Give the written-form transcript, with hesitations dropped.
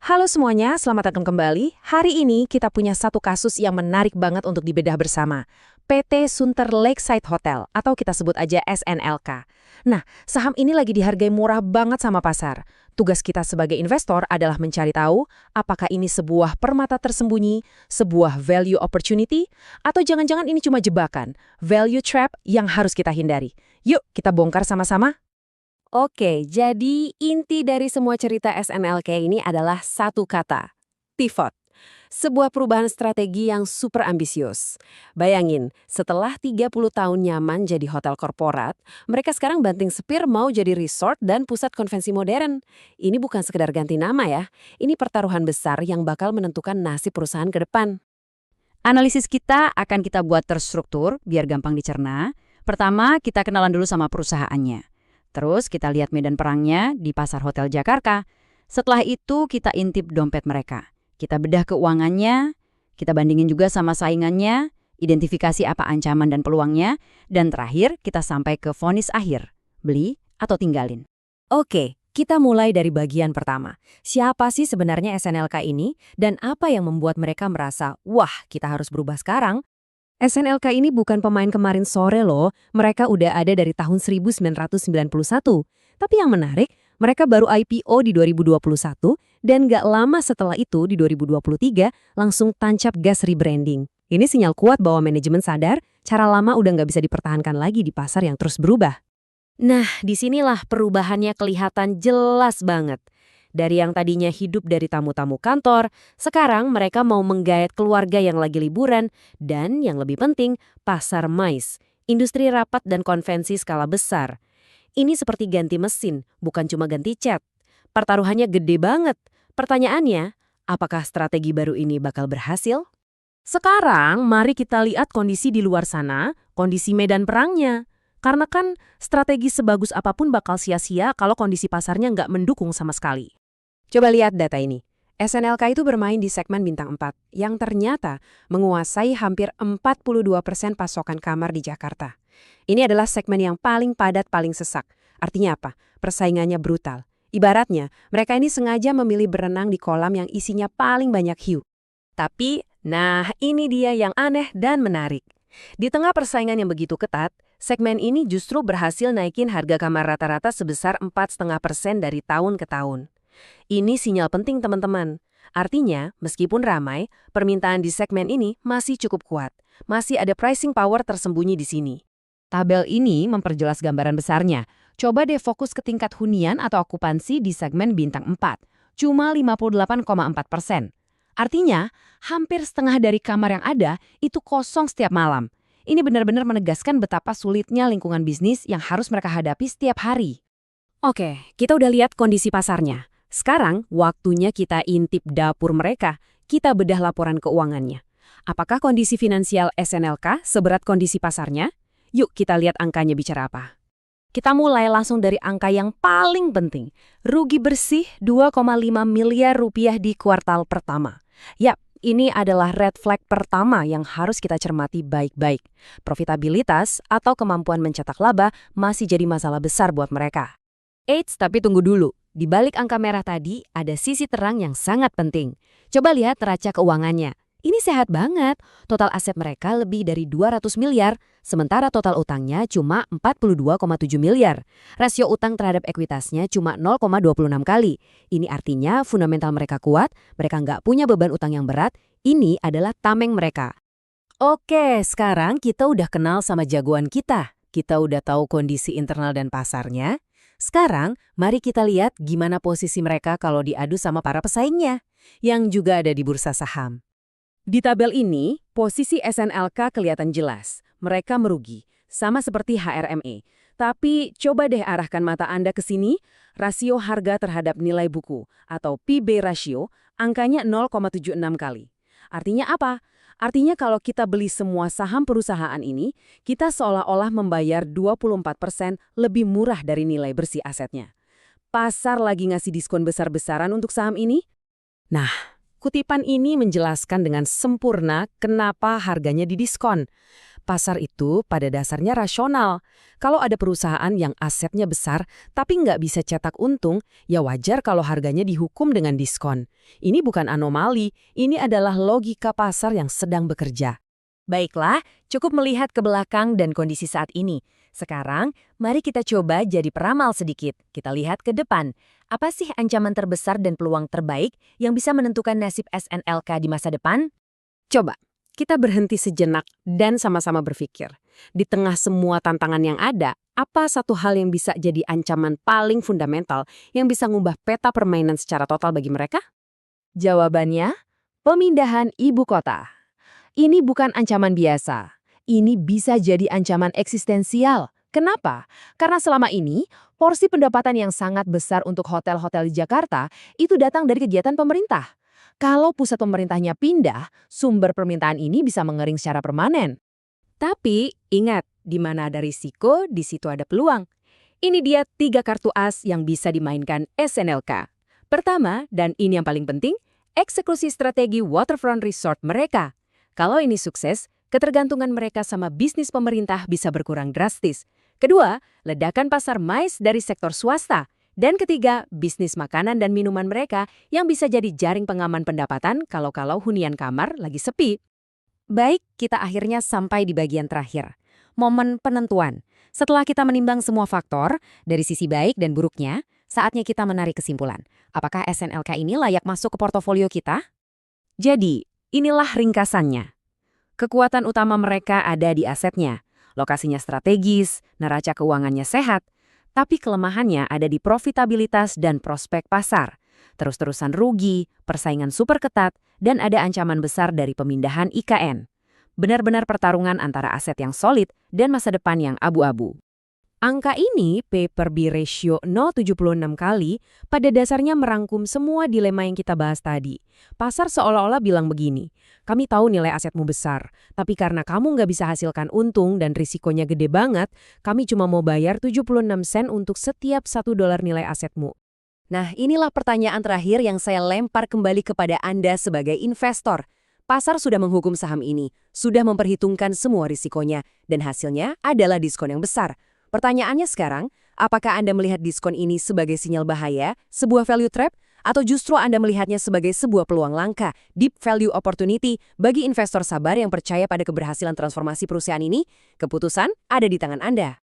Halo semuanya, selamat datang kembali. Hari ini kita punya satu kasus yang menarik banget untuk dibedah bersama. PT Sunter Lakeside Hotel, atau kita sebut aja SNLK. Nah, saham ini lagi dihargai murah banget sama pasar. Tugas kita sebagai investor adalah mencari tahu apakah ini sebuah permata tersembunyi, sebuah value opportunity, atau jangan-jangan ini cuma jebakan, value trap yang harus kita hindari. Yuk, kita bongkar sama-sama. Oke, jadi inti dari semua cerita SNLK ini adalah satu kata, pivot. Sebuah perubahan strategi yang super ambisius. Bayangin, setelah 30 tahun nyaman jadi hotel korporat, mereka sekarang banting setir mau jadi resort dan pusat konvensi modern. Ini bukan sekedar ganti nama ya, ini pertaruhan besar yang bakal menentukan nasib perusahaan ke depan. Analisis kita akan kita buat terstruktur biar gampang dicerna. Pertama, kita kenalan dulu sama perusahaannya. Terus kita lihat medan perangnya di pasar hotel Jakarta. Setelah itu kita intip dompet mereka. Kita bedah keuangannya, kita bandingin juga sama saingannya, identifikasi apa ancaman dan peluangnya, dan terakhir kita sampai ke vonis akhir, beli atau tinggalin. Oke, kita mulai dari bagian pertama. Siapa sih sebenarnya SNLK ini dan apa yang membuat mereka merasa, wah kita harus berubah sekarang? SNLK ini bukan pemain kemarin sore loh, mereka udah ada dari tahun 1991. Tapi yang menarik, mereka baru IPO di 2021 dan gak lama setelah itu di 2023 langsung tancap gas rebranding. Ini sinyal kuat bahwa manajemen sadar cara lama udah gak bisa dipertahankan lagi di pasar yang terus berubah. Nah, disinilah perubahannya kelihatan jelas banget. Dari yang tadinya hidup dari tamu-tamu kantor, sekarang mereka mau menggayat keluarga yang lagi liburan, dan yang lebih penting, pasar MICE, industri rapat dan konvensi skala besar. Ini seperti ganti mesin, bukan cuma ganti cat. Pertaruhannya gede banget. Pertanyaannya, apakah strategi baru ini bakal berhasil? Sekarang, mari kita lihat kondisi di luar sana, kondisi medan perangnya. Karena kan strategi sebagus apapun bakal sia-sia kalau kondisi pasarnya nggak mendukung sama sekali. Coba lihat data ini. SNLK itu bermain di segmen bintang 4, yang ternyata menguasai hampir 42% pasokan kamar di Jakarta. Ini adalah segmen yang paling padat, paling sesak. Artinya apa? Persaingannya brutal. Ibaratnya, mereka ini sengaja memilih berenang di kolam yang isinya paling banyak hiu. Tapi, nah ini dia yang aneh dan menarik. Di tengah persaingan yang begitu ketat, segmen ini justru berhasil naikin harga kamar rata-rata sebesar 4,5% dari tahun ke tahun. Ini sinyal penting teman-teman. Artinya, meskipun ramai, permintaan di segmen ini masih cukup kuat. Masih ada pricing power tersembunyi di sini. Tabel ini memperjelas gambaran besarnya. Coba deh fokus ke tingkat hunian atau okupansi di segmen bintang 4. Cuma 58,4%. Artinya, hampir setengah dari kamar yang ada itu kosong setiap malam. Ini benar-benar menegaskan betapa sulitnya lingkungan bisnis yang harus mereka hadapi setiap hari. Oke, kita udah lihat kondisi pasarnya. Sekarang, waktunya kita intip dapur mereka. Kita bedah laporan keuangannya. Apakah kondisi finansial SNLK seberat kondisi pasarnya? Yuk kita lihat angkanya bicara apa. Kita mulai langsung dari angka yang paling penting. Rugi bersih 2,5 miliar rupiah di kuartal pertama. Yap, ini adalah red flag pertama yang harus kita cermati baik-baik. Profitabilitas atau kemampuan mencetak laba masih jadi masalah besar buat mereka. Eits, tapi tunggu dulu. Di balik angka merah tadi, ada sisi terang yang sangat penting. Coba lihat neraca keuangannya. Ini sehat banget. Total aset mereka lebih dari 200 miliar, sementara total utangnya cuma 42,7 miliar. Rasio utang terhadap ekuitasnya cuma 0,26 kali. Ini artinya fundamental mereka kuat, mereka nggak punya beban utang yang berat. Ini adalah tameng mereka. Oke, sekarang kita udah kenal sama jagoan kita. Kita udah tahu kondisi internal dan pasarnya. Sekarang, mari kita lihat gimana posisi mereka kalau diadu sama para pesaingnya, yang juga ada di bursa saham. Di tabel ini, posisi SNLK kelihatan jelas. Mereka merugi, sama seperti HRME. Tapi coba deh arahkan mata Anda ke sini, rasio harga terhadap nilai buku, atau PB ratio, angkanya 0,76 kali. Artinya apa? Artinya kalau kita beli semua saham perusahaan ini, kita seolah-olah membayar 24% lebih murah dari nilai bersih asetnya. Pasar lagi ngasih diskon besar-besaran untuk saham ini? Nah, kutipan ini menjelaskan dengan sempurna kenapa harganya didiskon. Pasar itu pada dasarnya rasional. Kalau ada perusahaan yang asetnya besar tapi nggak bisa cetak untung, ya wajar kalau harganya dihukum dengan diskon. Ini bukan anomali, ini adalah logika pasar yang sedang bekerja. Baiklah, cukup melihat ke belakang dan kondisi saat ini. Sekarang, mari kita coba jadi peramal sedikit. Kita lihat ke depan. Apa sih ancaman terbesar dan peluang terbaik yang bisa menentukan nasib SNLK di masa depan? Coba, kita berhenti sejenak dan sama-sama berpikir. Di tengah semua tantangan yang ada, apa satu hal yang bisa jadi ancaman paling fundamental yang bisa ngubah peta permainan secara total bagi mereka? Jawabannya, pemindahan ibu kota. Ini bukan ancaman biasa. Ini bisa jadi ancaman eksistensial. Kenapa? Karena selama ini, porsi pendapatan yang sangat besar untuk hotel-hotel di Jakarta itu datang dari kegiatan pemerintah. Kalau pusat pemerintahnya pindah, sumber permintaan ini bisa mengering secara permanen. Tapi, ingat, di mana ada risiko, di situ ada peluang. Ini dia 3 kartu as yang bisa dimainkan SNLK. Pertama, dan ini yang paling penting, eksekusi strategi waterfront resort mereka. Kalau ini sukses, ketergantungan mereka sama bisnis pemerintah bisa berkurang drastis. Kedua, ledakan pasar mais dari sektor swasta. Dan ketiga, bisnis makanan dan minuman mereka yang bisa jadi jaring pengaman pendapatan kalau hunian kamar lagi sepi. Baik, kita akhirnya sampai di bagian terakhir. Momen penentuan. Setelah kita menimbang semua faktor, dari sisi baik dan buruknya, saatnya kita menarik kesimpulan. Apakah SNLK ini layak masuk ke portofolio kita? Jadi, inilah ringkasannya. Kekuatan utama mereka ada di asetnya. Lokasinya strategis, neraca keuangannya sehat, tapi kelemahannya ada di profitabilitas dan prospek pasar. Terus-terusan rugi, persaingan super ketat, dan ada ancaman besar dari pemindahan IKN. Benar-benar pertarungan antara aset yang solid dan masa depan yang abu-abu. Angka ini, P/B ratio 0,76 kali, pada dasarnya merangkum semua dilema yang kita bahas tadi. Pasar seolah-olah bilang begini, kami tahu nilai asetmu besar, tapi karena kamu nggak bisa hasilkan untung dan risikonya gede banget, kami cuma mau bayar 76 sen untuk setiap $1 nilai asetmu. Nah, inilah pertanyaan terakhir yang saya lempar kembali kepada Anda sebagai investor. Pasar sudah menghukum saham ini, sudah memperhitungkan semua risikonya, dan hasilnya adalah diskon yang besar. Pertanyaannya sekarang, apakah Anda melihat diskon ini sebagai sinyal bahaya, sebuah value trap, atau justru Anda melihatnya sebagai sebuah peluang langka, deep value opportunity bagi investor sabar yang percaya pada keberhasilan transformasi perusahaan ini? Keputusan ada di tangan Anda.